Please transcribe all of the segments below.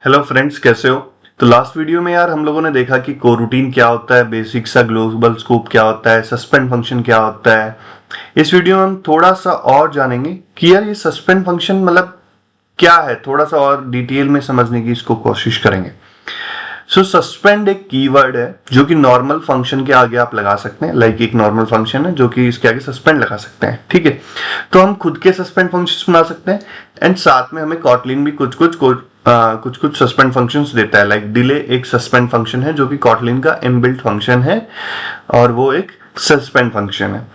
Hello friends, कैसे हो। तो लास्ट वीडियो में यार हम लोगों ने देखा कि कोरूटीन क्या होता है, बेसिक सा ग्लोबल स्कोप क्या होता है, सस्पेंड फंक्शन क्या होता है। इस वीडियो में हम थोड़ा सा और जानेंगे कि यार ये सस्पेंड फंक्शन मतलब क्या है, थोड़ा सा और डिटेल में समझने की इसको कोशिश करेंगे। सो सस्पेंड एक कीवर्ड है जो कि नॉर्मल फंक्शन के आगे आप लगा सकते हैं। लाइक एक नॉर्मल फंक्शन है जो कि इसके आगे सस्पेंड लगा सकते हैं, ठीक है। तो हम खुद के सस्पेंड फंक्शंस बना सकते हैं एंड साथ में हमें कॉटलिन भी कुछ कुछ सस्पेंड फंक्शंस देता है। लाइक डिले एक सस्पेंड फंक्शन है जो कि कॉटलिन का इनबिल्ट फंक्शन है और वो एक सस्पेंड फंक्शन है।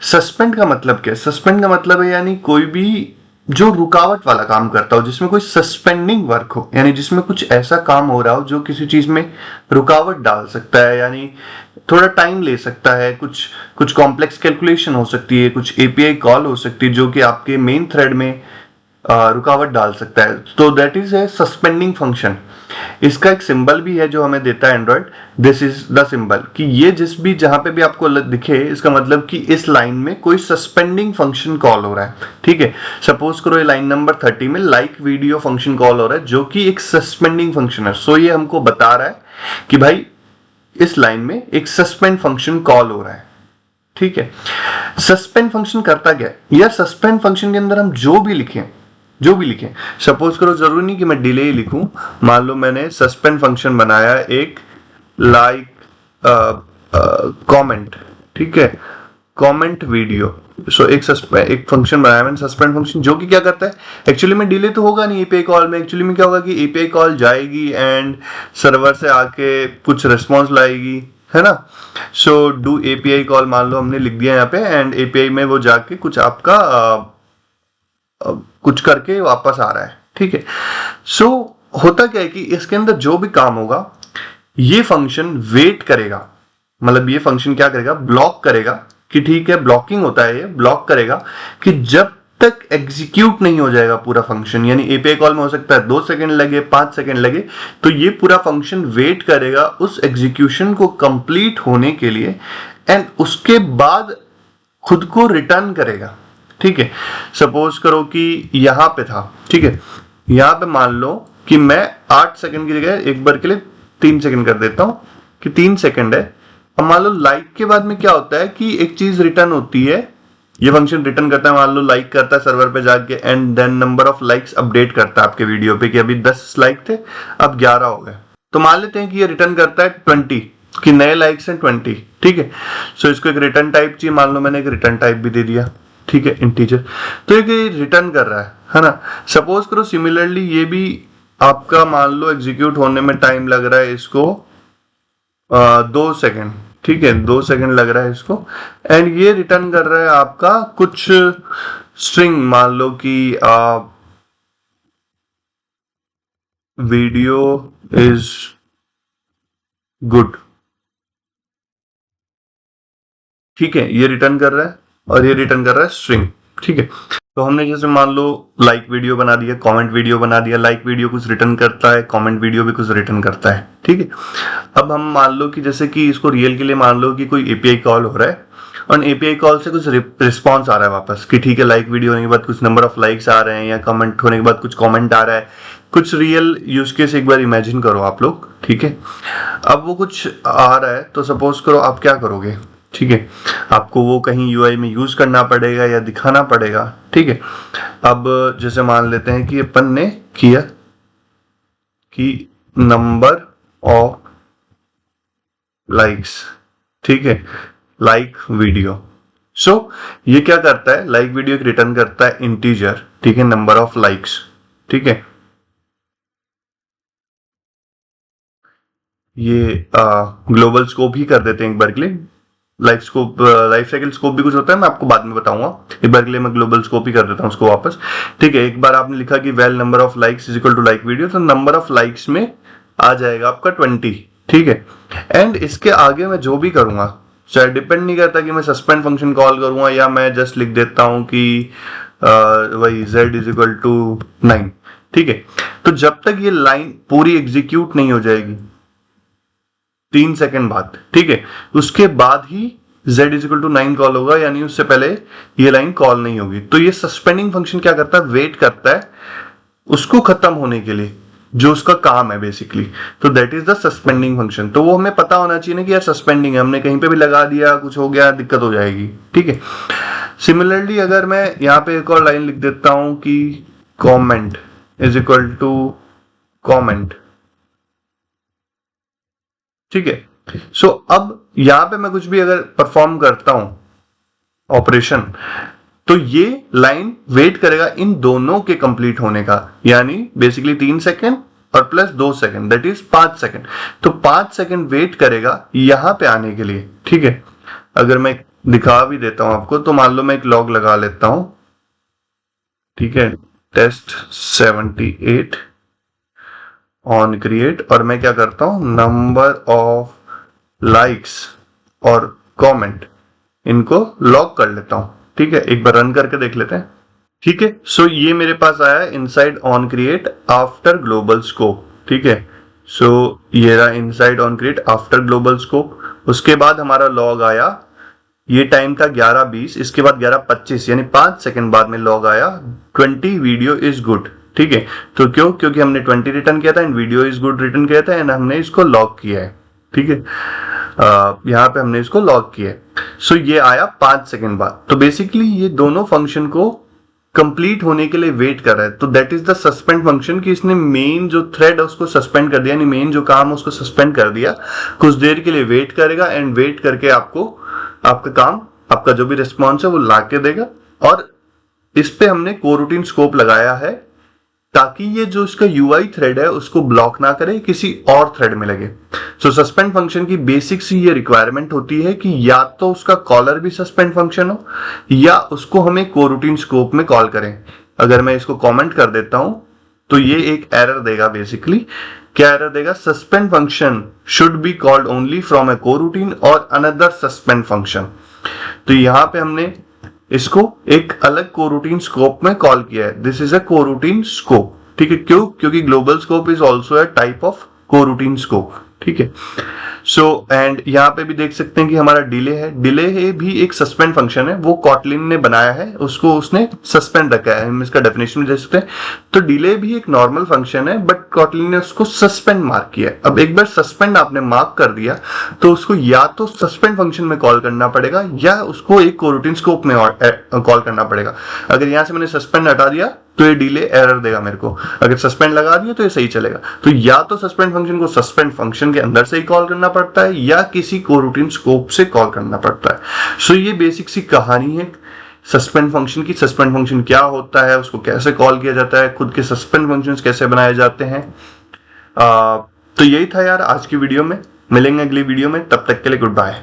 सस्पेंड का मतलब क्या है? सस्पेंड का मतलब है यानी कोई भी जो रुकावट वाला काम करता हो, जिसमें कोई सस्पेंडिंग वर्क हो, यानी जिसमें कुछ ऐसा काम हो रहा हो जो किसी चीज में रुकावट डाल सकता है, यानी थोड़ा टाइम ले सकता है, कुछ कुछ कॉम्प्लेक्स कैलकुलेशन हो सकती है, कुछ एपीआई कॉल हो सकती है जो कि आपके मेन थ्रेड में रुकावट डाल सकता है। तो that is a suspending function. इसका एक सिंबल भी है जो हमें देता है Android. This is the symbol कि ये जिस भी जहां पे भी आपको दिखे, इसका मतलब कि इस लाइन में कोई सस्पेंडिंग फंक्शन कॉल हो रहा है, ठीक है। सपोज करो ये लाइन नंबर 30 में लाइक वीडियो फंक्शन कॉल हो रहा है जो कि एक सस्पेंडिंग फंक्शन है। सो ये हमको बता रहा है कि भाई इस लाइन में एक सस्पेंड फंक्शन कॉल हो रहा है, ठीक है। सस्पेंड फंक्शन करता क्या है या सस्पेंड फंक्शन के अंदर हम जो भी लिखें, सपोज करो जरूरी नहीं कि मैं डिले ही लिखूं। मान लो मैंने सस्पेंड फंक्शन बनाया एक लाइक कमेंट, ठीक है, कमेंट वीडियो। सो एक फंक्शन बनाया मैंने सस्पेंड फंक्शन जो कि क्या करता है, एक्चुअली में डिले तो होगा नहीं एपीआई कॉल में। एक्चुअली में क्या होगा कि एपीआई कॉल जाएगी एंड सर्वर से आके कुछ रिस्पॉन्स लाएगी, है ना। सो डू एपीआई कॉल मान लो हमने लिख दिया यहाँ पे एंड एपीआई में वो जाके कुछ आपका कुछ करके वापस आ रहा है, ठीक है। सो होता क्या है कि इसके अंदर जो भी काम होगा ये फंक्शन वेट करेगा। मतलब ये फंक्शन क्या करेगा, ब्लॉक करेगा कि ठीक है, ब्लॉकिंग होता है, ये ब्लॉक करेगा कि जब तक एग्जीक्यूट नहीं हो जाएगा पूरा फंक्शन। यानी एपीआई कॉल में हो सकता है 2 सेकंड लगे, 5 सेकंड लगे, तो ये पूरा फंक्शन वेट करेगा उस एग्जीक्यूशन को कंप्लीट होने के लिए एंड उसके बाद खुद को रिटर्न करेगा, ठीक है। सपोज करो कि यहां पे था, ठीक है, यहां पे मान लो कि मैं 8 सेकंड की जगह एक बार के लिए 3 सेकंड कर देता हूं कि 3 सेकंड है। अब मान लो लाइक के बाद में क्या होता है कि एक चीज रिटर्न होती है, ये फंक्शन रिटर्न करता है। मान लो लाइक करता है सर्वर पे जाके and then number of likes update करता है आपके वीडियो पे कि अभी 10 लाइक थे, अब 11 हो गए। तो मान लेते हैं कि ये रिटर्न करता है 20 कि नए लाइक्स हैं 20, ठीक है। सो इसको एक रिटर्न टाइप चाहिए, मान लो मैंने एक रिटर्न टाइप भी दे दिया, ठीक है, इंटीजर। तो ये रिटर्न कर रहा है ना। सपोज करो सिमिलरली ये भी आपका मान लो एग्जीक्यूट होने में टाइम लग रहा है इसको 2 सेकंड, ठीक है, 2 सेकंड लग रहा है इसको एंड ये रिटर्न कर रहा है आपका कुछ स्ट्रिंग। मान लो कि वीडियो इज गुड, ठीक है, ये रिटर्न कर रहा है और ये रिटर्न कर रहा है स्ट्रिंग, ठीक है। तो हमने जैसे मान लो लाइक वीडियो बना दिया, कमेंट वीडियो बना दिया। लाइक वीडियो कुछ रिटर्न करता है, कमेंट वीडियो भी कुछ रिटर्न करता है, ठीक है। अब हम मान लो कि जैसे कि इसको रियल के लिए मान लो कि कोई एपीआई कॉल हो रहा है और एपीआई कॉल से कुछ रिस्पॉन्स आ रहा है वापस कि ठीक है, लाइक वीडियो होने के बाद कुछ नंबर ऑफ लाइक्स आ रहे हैं या कमेंट होने के बाद कुछ कमेंट आ रहा है। कुछ रियल यूज केस एक बार इमेजिन करो आप लोग, ठीक है। अब वो कुछ आ रहा है तो सपोज करो आप क्या करोगे, ठीक है, आपको वो कहीं यूआई में यूज करना पड़ेगा या दिखाना पड़ेगा, ठीक है। अब जैसे मान लेते हैं कि अपन ने किया कि नंबर ऑफ लाइक्स, ठीक है, लाइक वीडियो। सो ये क्या करता है, लाइक वीडियो रिटर्न करता है इंटीजर, ठीक है, नंबर ऑफ लाइक्स, ठीक है। ये ग्लोबल स्कोप ही कर देते हैं एक बार के लिए। लाइफ साइकिल स्कोप भी कुछ होता है, मैं आपको बाद में बताऊंगा। एक बार के लिए मैं ग्लोबल स्कोप ही कर देता हूं उसको वापस, ठीक है। एक बार आपने लिखा कि well number of likes is equal to like video, तो नंबर ऑफ लाइक्स में आ जाएगा आपका 20, ठीक है। एंड इसके आगे मैं जो भी करूंगा, चाहे डिपेंड नहीं करता कि मैं सस्पेंड फंक्शन कॉल करूंगा या मैं जस्ट लिख देता हूं कि वही z इज इक्वल टू 9, ठीक है। तो जब तक ये लाइन पूरी एग्जीक्यूट नहीं हो जाएगी 3 सेकंड बाद, ठीक है, उसके बाद ही z is equal to 9 call होगा, यानी उससे पहले ये लाइन कॉल नहीं होगी। तो ये सस्पेंडिंग फंक्शन क्या करता है, वेट करता है उसको खत्म होने के लिए जो उसका काम है बेसिकली, तो that is the suspending function. तो वो हमें पता होना चाहिए ना कि यार सस्पेंडिंग है, हमने कहीं पे भी लगा दिया, कुछ हो गया दिक्कत हो जाएगी, ठीक है। सिमिलरली अगर मैं यहाँ पे एक और लाइन लिख देता हूं कि comment is equal to comment, ठीक है। सो अब यहां पे मैं कुछ भी अगर परफॉर्म करता हूं ऑपरेशन, तो ये लाइन वेट करेगा इन दोनों के कंप्लीट होने का, यानी बेसिकली 3 सेकेंड और plus 2 second, that is 5 second. तो 5 सेकेंड वेट करेगा यहां पे आने के लिए, ठीक है। अगर मैं दिखा भी देता हूं आपको, तो मान लो मैं एक लॉग लगा लेता हूं, ठीक है, टेस्ट 78 ऑन क्रिएट, और मैं क्या करता हूं, नंबर ऑफ लाइक्स और कमेंट इनको लॉग कर लेता हूं, ठीक है। एक बार रन करके देख लेते हैं, ठीक है। सो ये मेरे पास आया inside on create after global scope, ठीक है। सो ये रहा inside on create after global scope. उसके बाद हमारा लॉग आया, ये टाइम था 11:20, इसके बाद 11:25 यानी 5 सेकंड बाद में लॉग आया 20 वीडियो इज गुड, ठीक है। तो क्यों, क्योंकि हमने 20 रिटर्न किया था and video is good return किया था एंड हमने इसको लॉग किया है, ठीक है। यहां पे हमने इसको लॉग किया है। सो ये आया 5 सेकंड बाद। तो बेसिकली ये दोनों फंक्शन को कंप्लीट होने के लिए वेट कर रहा है। तो that is the suspend function, कि इसने मेन जो थ्रेड है उसको सस्पेंड कर दिया, यानी मेन जो काम है उसको सस्पेंड कर दिया, कुछ देर के लिए वेट करेगा एंड वेट करके आपको आपका काम, आपका जो भी रिस्पॉन्स है वो ला के देगा। और इस पे हमने कोरूटीन स्कोप लगाया है ताकि ये जो इसका यूआई थ्रेड है उसको ब्लॉक ना करे, किसी और थ्रेड में लगे। सो सस्पेंड फंक्शन की बेसिक सी ये रिक्वायरमेंट होती है कि या तो उसका कॉलर भी सस्पेंड फंक्शन हो या उसको हमें कोरूटीन स्कोप में कॉल करें। अगर मैं इसको कमेंट कर देता हूं तो ये एक एरर देगा, बेसिकली क्या एरर देगा, suspend function should be called only from a coroutine और अनदर सस्पेंड फंक्शन। तो यहां पे हमने इसको एक अलग कोरूटीन स्कोप में कॉल किया है, this is a coroutine scope, ठीक है। क्यों, क्योंकि global scope is also a type of coroutine scope, ठीक है। सो एंड यहां पे भी देख सकते हैं कि हमारा डिले है, डिले है भी एक सस्पेंड फंक्शन है, वो कॉटलिन ने बनाया है, उसको उसने सस्पेंड रखा है, हम इसका डेफिनेशन भी दे सकते हैं। तो डिले भी एक नॉर्मल फंक्शन है बट कॉटलिन ने उसको सस्पेंड मार्क किया है। अब एक बार सस्पेंड आपने मार्क कर दिया तो उसको या तो सस्पेंड फंक्शन में कॉल करना पड़ेगा या उसको एक कोरूटीन स्कोप में कॉल करना पड़ेगा। अगर यहां से मैंने सस्पेंड हटा दिया तो ये डिले एरर देगा मेरे को, अगर सस्पेंड लगा दिया तो ये सही चलेगा। तो या तो सस्पेंड फंक्शन को सस्पेंड फंक्शन के अंदर से ही कॉल करना पड़ता है या किसी कोरूटीन स्कोप से कॉल करना पड़ता है। सो ये बेसिक सी कहानी है सस्पेंड फंक्शन की। सस्पेंड फंक्शन क्या होता है, उसको कैसे कॉल किया जाता है, खुद के सस्पेंड फंक्शंस कैसे बनाए जाते हैं। तो यही था यार आज की वीडियो में, मिलेंगे अगली वीडियो में, तब तक के लिए गुड बाय।